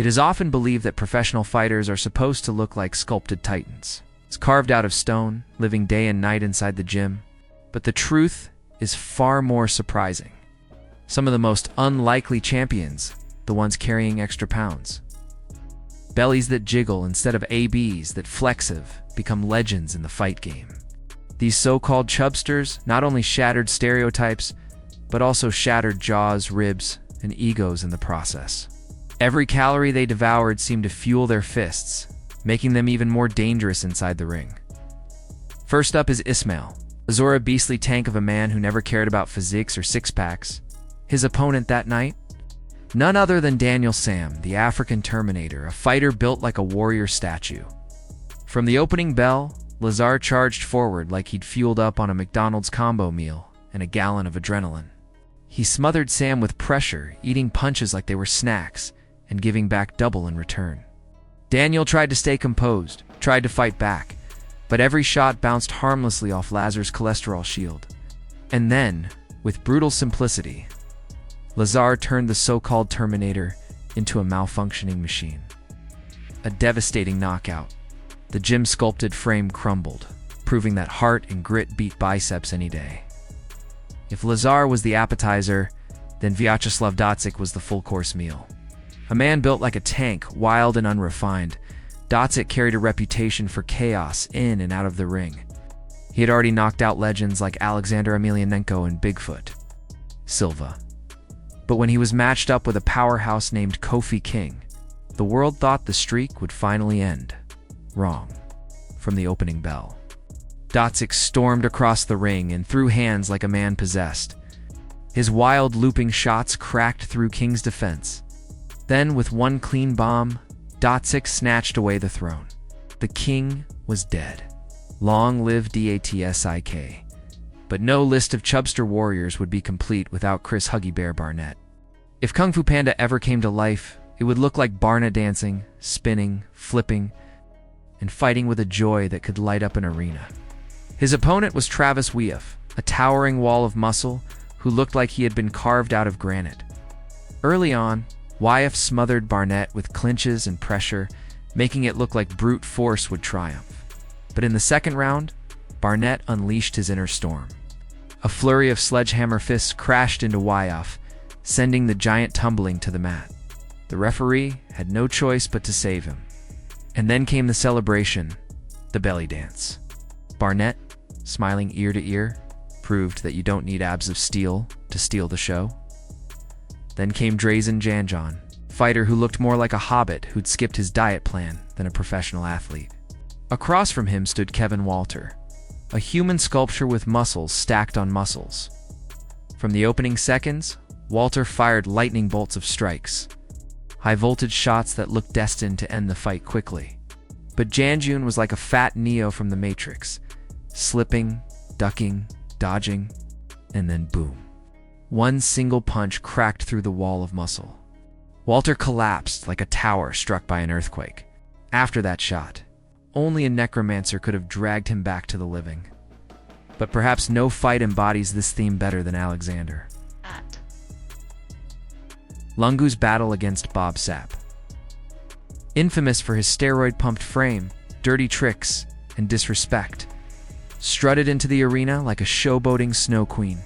It is often believed that professional fighters are supposed to look like sculpted titans. It's carved out of stone, living day and night inside the gym. But the truth is far more surprising. Some of the most unlikely champions, the ones carrying extra pounds. Bellies that jiggle instead of ABs that flexive, become legends in the fight game. These so-called chubsters not only shattered stereotypes, but also shattered jaws, ribs, and egos in the process. Every calorie they devoured seemed to fuel their fists, making them even more dangerous inside the ring. First up is Ismaile Lazar, a beastly tank of a man who never cared about physiques or six-packs. His opponent that night? None other than Daniel Sam, the African Terminator, a fighter built like a warrior statue. From the opening bell, Lazar charged forward like he'd fueled up on a McDonald's combo meal and a gallon of adrenaline. He smothered Sam with pressure, eating punches like they were snacks, and giving back double in return. Daniel tried to stay composed, tried to fight back, but every shot bounced harmlessly off Lazar's cholesterol shield. And then, with brutal simplicity, Lazar turned the so-called Terminator into a malfunctioning machine. A devastating knockout. The gym-sculpted frame crumbled, proving that heart and grit beat biceps any day. If Lazar was the appetizer, then Vyacheslav Docek was the full-course meal. A man built like a tank, wild and unrefined, Docek carried a reputation for chaos in and out of the ring. He had already knocked out legends like Alexander Emelianenko and Bigfoot Silva. But when he was matched up with a powerhouse named Kofi King, the world thought the streak would finally end. Wrong. From the opening bell, Docek stormed across the ring and threw hands like a man possessed. His wild looping shots cracked through King's defense. Then, with one clean bomb, Docek snatched away the throne. The king was dead. Long live Datsik. But no list of chubster warriors would be complete without Chris Huggy Bear Barnett. If Kung Fu Panda ever came to life, it would look like Barnett dancing, spinning, flipping, and fighting with a joy that could light up an arena. His opponent was Travis Weoff, a towering wall of muscle who looked like he had been carved out of granite. Early on, Weoff smothered Barnett with clinches and pressure, making it look like brute force would triumph. But in the second round, Barnett unleashed his inner storm. A flurry of sledgehammer fists crashed into Weoff, sending the giant tumbling to the mat. The referee had no choice but to save him. And then came the celebration, the belly dance. Barnett, smiling ear to ear, proved that you don't need abs of steel to steal the show. Then came Drazen Janjan, fighter who looked more like a hobbit who'd skipped his diet plan than a professional athlete. Across from him stood Kevin Walter, a human sculpture with muscles stacked on muscles. From the opening seconds, Walter fired lightning bolts of strikes, high-voltage shots that looked destined to end the fight quickly. But Janjun was like a fat Neo from the Matrix, slipping, ducking, dodging, and then boom. One single punch cracked through the wall of muscle. Walter collapsed like a tower struck by an earthquake. After that shot, only a necromancer could have dragged him back to the living. But perhaps no fight embodies this theme better than Alexander. Lungu's battle against Bob Sapp. Infamous for his steroid-pumped frame, dirty tricks, and disrespect, strutted into the arena like a showboating snow queen.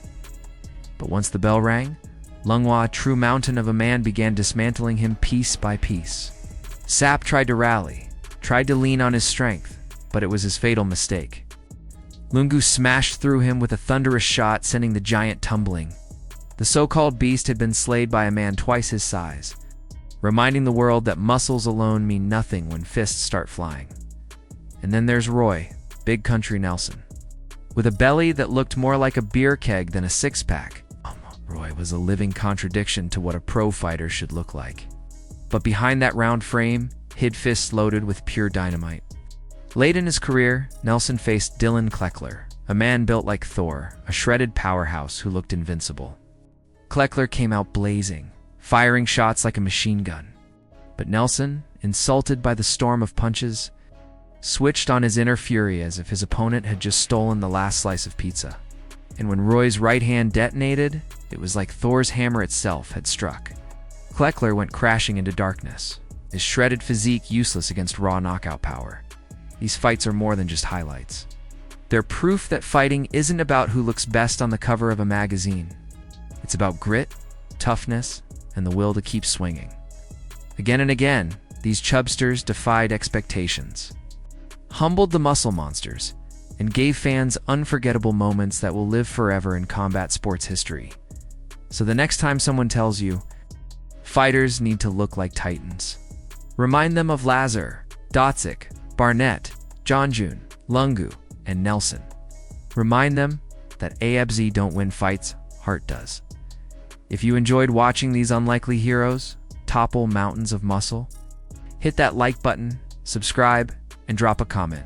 But once the bell rang, Lunghwa, a true mountain of a man, began dismantling him piece by piece. Sapp tried to rally, tried to lean on his strength, but it was his fatal mistake. Lungu smashed through him with a thunderous shot, sending the giant tumbling. The so-called beast had been slayed by a man twice his size, reminding the world that muscles alone mean nothing when fists start flying. And then there's Roy, Big Country Nelson. With a belly that looked more like a beer keg than a six-pack, Roy was a living contradiction to what a pro fighter should look like. But behind that round frame hid fists loaded with pure dynamite. Late in his career, Nelson faced Dylan Kleckler, a man built like Thor, a shredded powerhouse who looked invincible. Kleckler came out blazing, firing shots like a machine gun. But Nelson, insulted by the storm of punches, switched on his inner fury as if his opponent had just stolen the last slice of pizza. And when Roy's right hand detonated, it was like Thor's hammer itself had struck. Kleckler went crashing into darkness, Is shredded physique useless against raw knockout power? These fights are more than just highlights. They're proof that fighting isn't about who looks best on the cover of a magazine. It's about grit, toughness, and the will to keep swinging. Again and again, these chubsters defied expectations, humbled the muscle monsters, and gave fans unforgettable moments that will live forever in combat sports history. So the next time someone tells you, fighters need to look like titans, remind them of Lazar, Dotzik, Barnett, Jonjun, Lungu, and Nelson. Remind them that AFZ don't win fights, heart does. If you enjoyed watching these unlikely heroes topple mountains of muscle, hit that like button, subscribe, and drop a comment.